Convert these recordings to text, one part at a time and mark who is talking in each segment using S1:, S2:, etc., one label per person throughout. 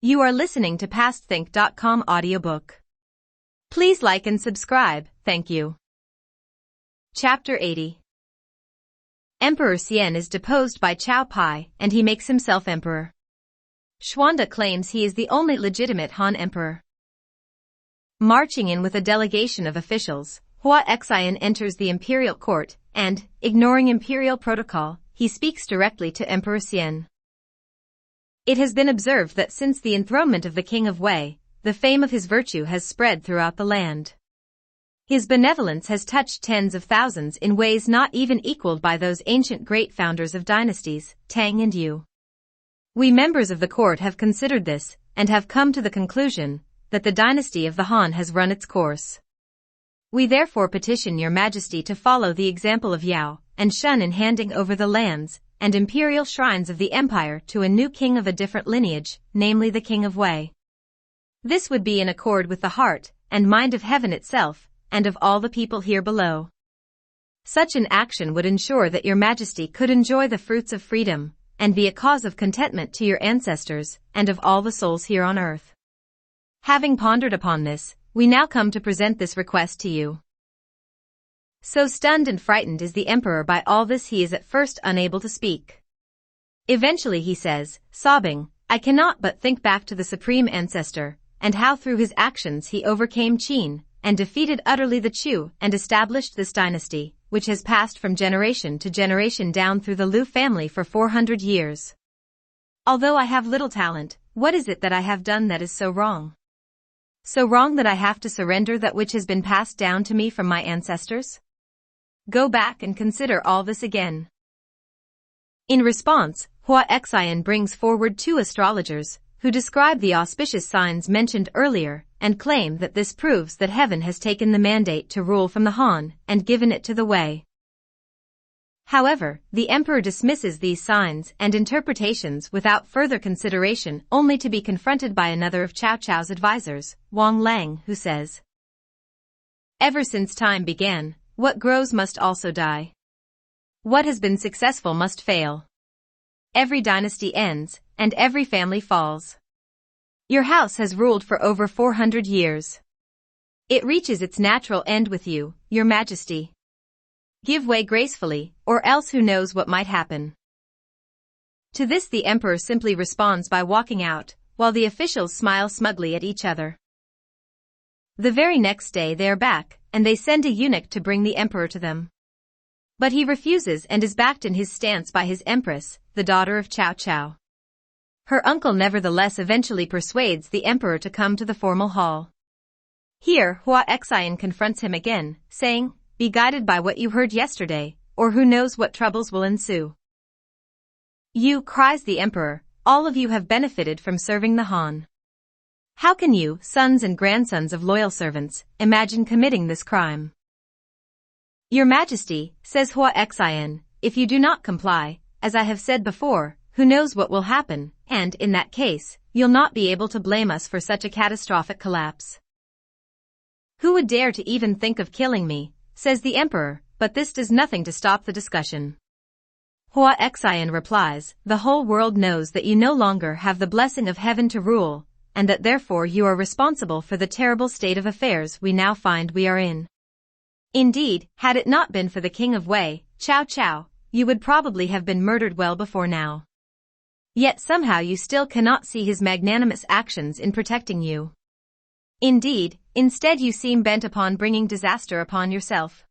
S1: You are listening to PastThink.com audiobook. Please like and subscribe, thank you. Chapter 80. Emperor Xian is deposed by Chao Pai, and he makes himself emperor. Xuanda claims he is the only legitimate Han emperor. Marching in with a delegation of officials, Hua Xian enters the imperial court, and, ignoring imperial protocol, he speaks directly to Emperor Xian. It has been observed that since the enthronement of the King of Wei, the fame of his virtue has spread throughout the land. His benevolence has touched tens of thousands in ways not even equaled by those ancient great founders of dynasties, Tang and Yu. We members of the court have considered this, and have come to the conclusion that the dynasty of the Han has run its course. We therefore petition your majesty to follow the example of Yao, and shun in handing over the lands and imperial shrines of the empire to a new king of a different lineage, namely the King of Wei. This would be in accord with the heart and mind of heaven itself, and of all the people here below. Such an action would ensure that your majesty could enjoy the fruits of freedom, and be a cause of contentment to your ancestors, and of all the souls here on earth. Having pondered upon this, we now come to present this request to you. So stunned and frightened is the emperor by all this he is at first unable to speak. Eventually he says, sobbing, I cannot but think back to the supreme ancestor, and how through his actions he overcame Qin, and defeated utterly the Chu and established this dynasty, which has passed from generation to generation down through the Liu family for 400 years. Although I have little talent, what is it that I have done that is so wrong? So wrong that I have to surrender that which has been passed down to me from my ancestors? Go back and consider all this again. In response, Hua Xian brings forward two astrologers, who describe the auspicious signs mentioned earlier, and claim that this proves that heaven has taken the mandate to rule from the Han, and given it to the Wei. However, the emperor dismisses these signs and interpretations without further consideration, only to be confronted by another of Cao Cao's advisors, Wang Lang, who says, Ever since time began, what grows must also die. What has been successful must fail. Every dynasty ends, and every family falls. Your house has ruled for over 400 years. It reaches its natural end with you, your majesty. Give way gracefully, or else who knows what might happen. To this the emperor simply responds by walking out, while the officials smile smugly at each other. The very next day they are back, and they send a eunuch to bring the emperor to them. But he refuses and is backed in his stance by his empress, the daughter of Cao Cao. Her uncle nevertheless eventually persuades the emperor to come to the formal hall. Here Hua Xian confronts him again, saying, Be guided by what you heard yesterday, or who knows what troubles will ensue. You, cries the emperor, all of you have benefited from serving the Han. How can you, sons and grandsons of loyal servants, imagine committing this crime? Your Majesty, says Hua Xian, if you do not comply, as I have said before, who knows what will happen, and, in that case, you'll not be able to blame us for such a catastrophic collapse. Who would dare to even think of killing me, says the emperor, but this does nothing to stop the discussion. Hua Xian replies, the whole world knows that you no longer have the blessing of heaven to rule, and that therefore you are responsible for the terrible state of affairs we now find we are in. Indeed, had it not been for the King of Wei, Cao Cao, you would probably have been murdered well before now. Yet somehow you still cannot see his magnanimous actions in protecting you. Indeed, instead you seem bent upon bringing disaster upon yourself.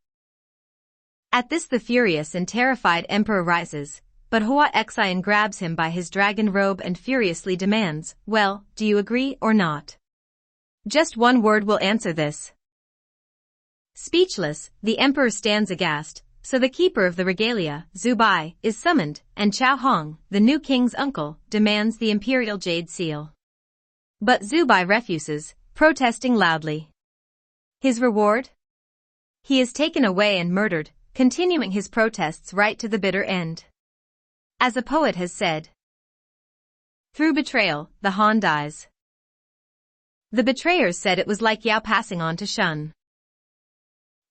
S1: At this the furious and terrified emperor rises, but Hua Xian grabs him by his dragon robe and furiously demands, well, do you agree or not? Just one word will answer this. Speechless, the emperor stands aghast, so the keeper of the regalia, Zhu Bai, is summoned, and Chao Hong, the new king's uncle, demands the imperial jade seal. But Zhu Bai refuses, protesting loudly. His reward? He is taken away and murdered, continuing his protests right to the bitter end. As a poet has said, through betrayal, the Han dies. The betrayers said it was like Yao passing on to Shun.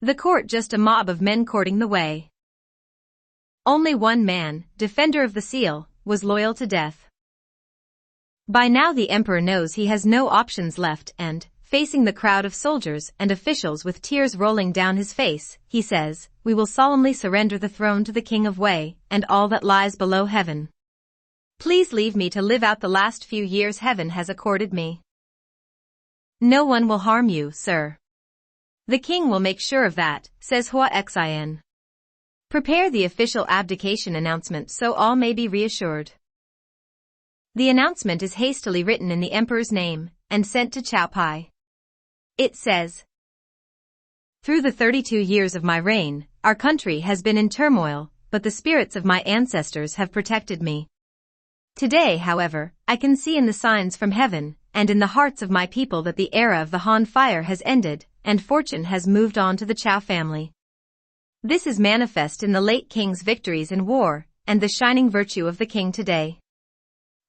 S1: The court just a mob of men courting the Wei. Only one man, defender of the seal, was loyal to death. By now the emperor knows he has no options left and, facing the crowd of soldiers and officials with tears rolling down his face, he says, "We will solemnly surrender the throne to the King of Wei and all that lies below heaven. Please leave me to live out the last few years heaven has accorded me." "No one will harm you, sir. The king will make sure of that," says Hua Xian. "Prepare the official abdication announcement so all may be reassured." The announcement is hastily written in the emperor's name and sent to Cao Pai. It says, "Through the 32 years of my reign, our country has been in turmoil, but the spirits of my ancestors have protected me. Today, however, I can see in the signs from heaven and in the hearts of my people that the era of the Han fire has ended and fortune has moved on to the Cao family. This is manifest in the late king's victories in war and the shining virtue of the king today.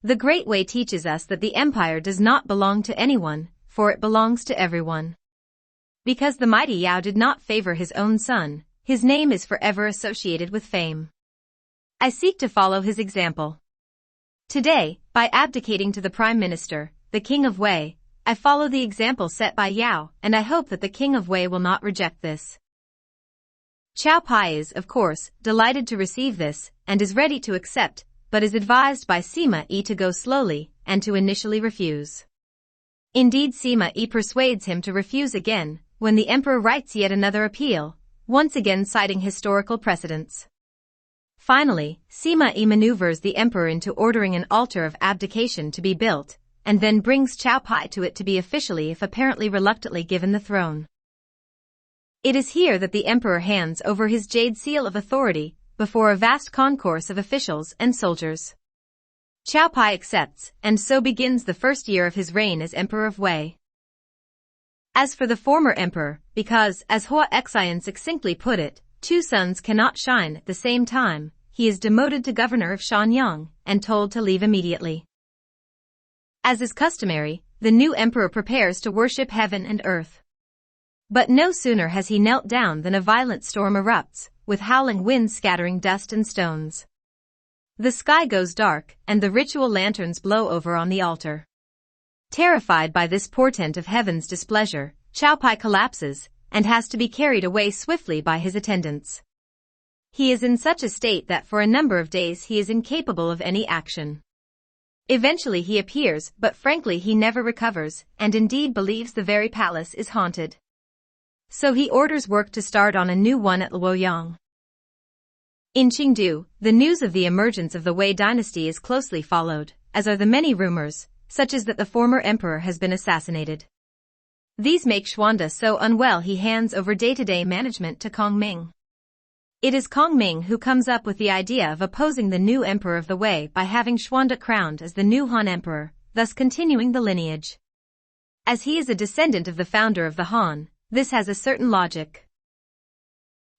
S1: The Great Way teaches us that the empire does not belong to anyone, for it belongs to everyone. Because the mighty Yao did not favor his own son, his name is forever associated with fame. I seek to follow his example. Today, by abdicating to the Prime Minister, the King of Wei, I follow the example set by Yao, and I hope that the King of Wei will not reject this." Cao Pai is, of course, delighted to receive this, and is ready to accept, but is advised by Sima Yi to go slowly, and to initially refuse. Indeed, Sima Yi persuades him to refuse again, when the emperor writes yet another appeal, once again citing historical precedents. Finally, Sima Yi maneuvers the emperor into ordering an altar of abdication to be built, and then brings Cao Pai to it to be officially if apparently reluctantly given the throne. It is here that the emperor hands over his jade seal of authority, before a vast concourse of officials and soldiers. Cao Pai accepts, and so begins the first year of his reign as Emperor of Wei. As for the former emperor, because, as Hua Xian succinctly put it, two suns cannot shine at the same time, he is demoted to governor of Shanyang and told to leave immediately. As is customary, the new emperor prepares to worship heaven and earth. But no sooner has he knelt down than a violent storm erupts, with howling winds scattering dust and stones. The sky goes dark, and the ritual lanterns blow over on the altar. Terrified by this portent of heaven's displeasure, Cao Pai collapses, and has to be carried away swiftly by his attendants. He is in such a state that for a number of days he is incapable of any action. Eventually he appears, but frankly he never recovers, and indeed believes the very palace is haunted. So he orders work to start on a new one at Luoyang. In Qingdu, the news of the emergence of the Wei dynasty is closely followed, as are the many rumors, such as that the former emperor has been assassinated. These make Xuanda so unwell he hands over day-to-day management to Kong Ming. It is Kong Ming who comes up with the idea of opposing the new emperor of the Wei by having Xuanda crowned as the new Han emperor, thus continuing the lineage. As he is a descendant of the founder of the Han, this has a certain logic.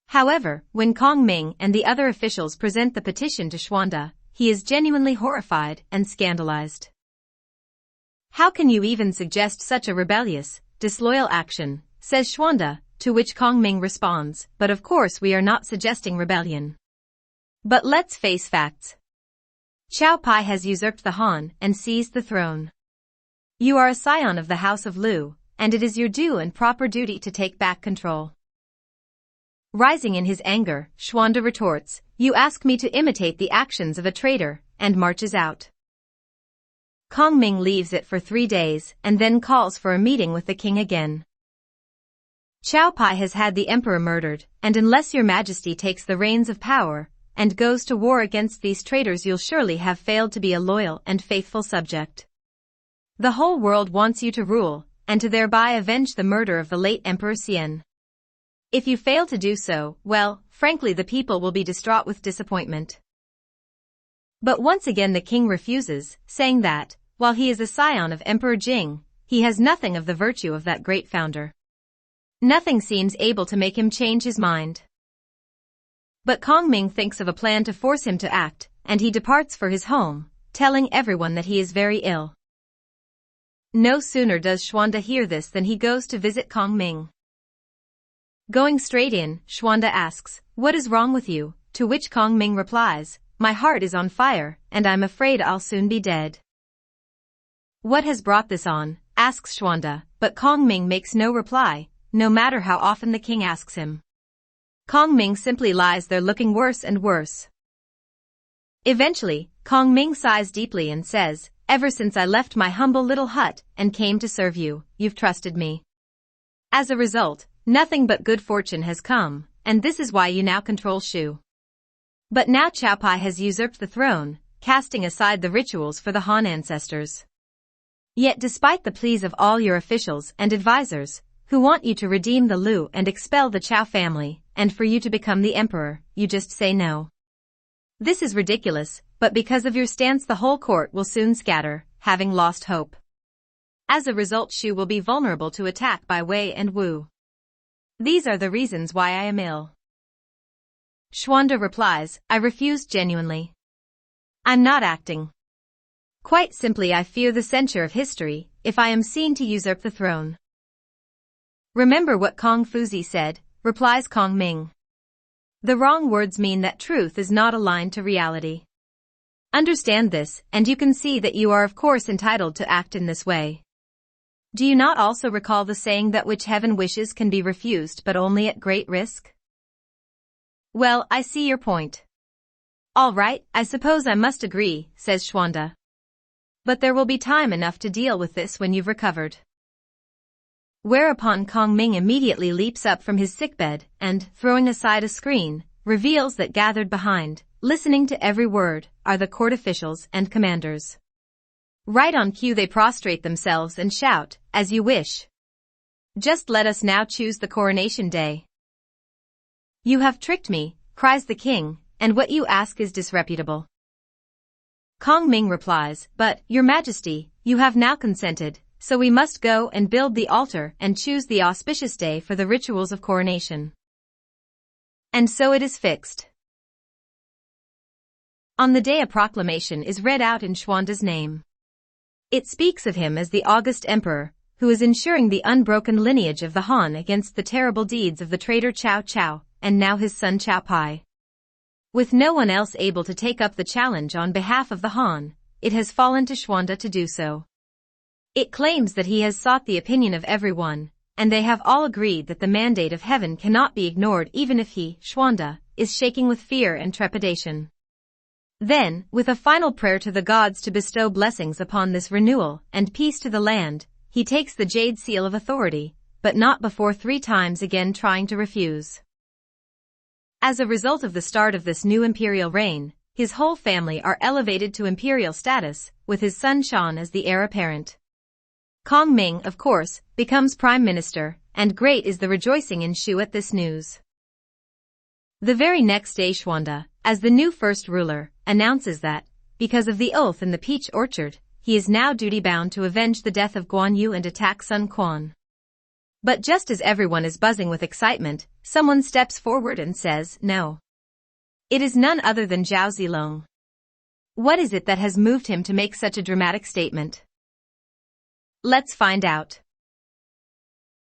S1: However, when Kong Ming and the other officials present the petition to Xuanda, he is genuinely horrified and scandalized. "How can you even suggest such a rebellious, disloyal action?" says Xuanda, to which Kong Ming responds, "But of course we are not suggesting rebellion. But let's face facts. Cao Pai has usurped the Han and seized the throne. You are a scion of the House of Lu, and it is your due and proper duty to take back control." Rising in his anger, Xuanda retorts, "You ask me to imitate the actions of a traitor," and marches out. Kong Ming leaves it for 3 days and then calls for a meeting with the king again. "Cao Pai has had the emperor murdered, and unless your majesty takes the reins of power and goes to war against these traitors, you'll surely have failed to be a loyal and faithful subject. The whole world wants you to rule, and to thereby avenge the murder of the late Emperor Xian. If you fail to do so, well, frankly the people will be distraught with disappointment." But once again the king refuses, saying that, while he is a scion of Emperor Jing, he has nothing of the virtue of that great founder. Nothing seems able to make him change his mind. But Kong Ming thinks of a plan to force him to act, and he departs for his home, telling everyone that he is very ill. No sooner does Xuanda hear this than he goes to visit Kong Ming. Going straight in, Xuanda asks, "What is wrong with you?" To which Kong Ming replies, "My heart is on fire, and I'm afraid I'll soon be dead." What has brought this on? Asks Xuanda, but Kong Ming makes no reply, no matter how often the king asks him. Kong Ming simply lies there looking worse and worse. Eventually, Kong Ming sighs deeply and says, "Ever since I left my humble little hut and came to serve you, you've trusted me. As a result, nothing but good fortune has come, and this is why you now control Shu. But now Chao Pai has usurped the throne, casting aside the rituals for the Han ancestors. Yet despite the pleas of all your officials and advisors, who want you to redeem the Lu and expel the Chao family, and for you to become the emperor, you just say no. This is ridiculous, but because of your stance the whole court will soon scatter, having lost hope. As a result Shu will be vulnerable to attack by Wei and Wu. These are the reasons why I am ill." Xuanda replies, "I refuse genuinely. I'm not acting. Quite simply I fear the censure of history, if I am seen to usurp the throne." "Remember what Kong Fuzi said," replies Kong Ming. "The wrong words mean that truth is not aligned to reality. Understand this, and you can see that you are of course entitled to act in this way. Do you not also recall the saying that which heaven wishes can be refused but only at great risk?" "Well, I see your point. All right, I suppose I must agree," says Xuanda. "But there will be time enough to deal with this when you've recovered." Whereupon Kong Ming immediately leaps up from his sickbed and, throwing aside a screen, reveals that gathered behind, listening to every word, are the court officials and commanders. Right on cue they prostrate themselves and shout, "As you wish. Just let us now choose the coronation day." "You have tricked me," cries the king, "and what you ask is disreputable." Kong Ming replies, "But, your majesty, you have now consented, so we must go and build the altar and choose the auspicious day for the rituals of coronation." And so it is fixed. On the day a proclamation is read out in Xuanda's name. It speaks of him as the august emperor, who is ensuring the unbroken lineage of the Han against the terrible deeds of the traitor Cao Cao, and now his son Chao Pai. With no one else able to take up the challenge on behalf of the Han, it has fallen to Xuanda to do so. It claims that he has sought the opinion of everyone, and they have all agreed that the mandate of heaven cannot be ignored even if he, Xuanda, is shaking with fear and trepidation. Then, with a final prayer to the gods to bestow blessings upon this renewal and peace to the land, he takes the jade seal of authority, but not before 3 times again trying to refuse. As a result of the start of this new imperial reign, his whole family are elevated to imperial status, with his son Shan as the heir apparent. Kong Ming, of course, becomes prime minister, and great is the rejoicing in Shu at this news. The very next day Xuanda, as the new first ruler, announces that, because of the oath in the peach orchard, he is now duty-bound to avenge the death of Guan Yu and attack Sun Quan. But just as everyone is buzzing with excitement, someone steps forward and says, "No." It is none other than Zhao Zilong. What is it that has moved him to make such a dramatic statement? Let's find out.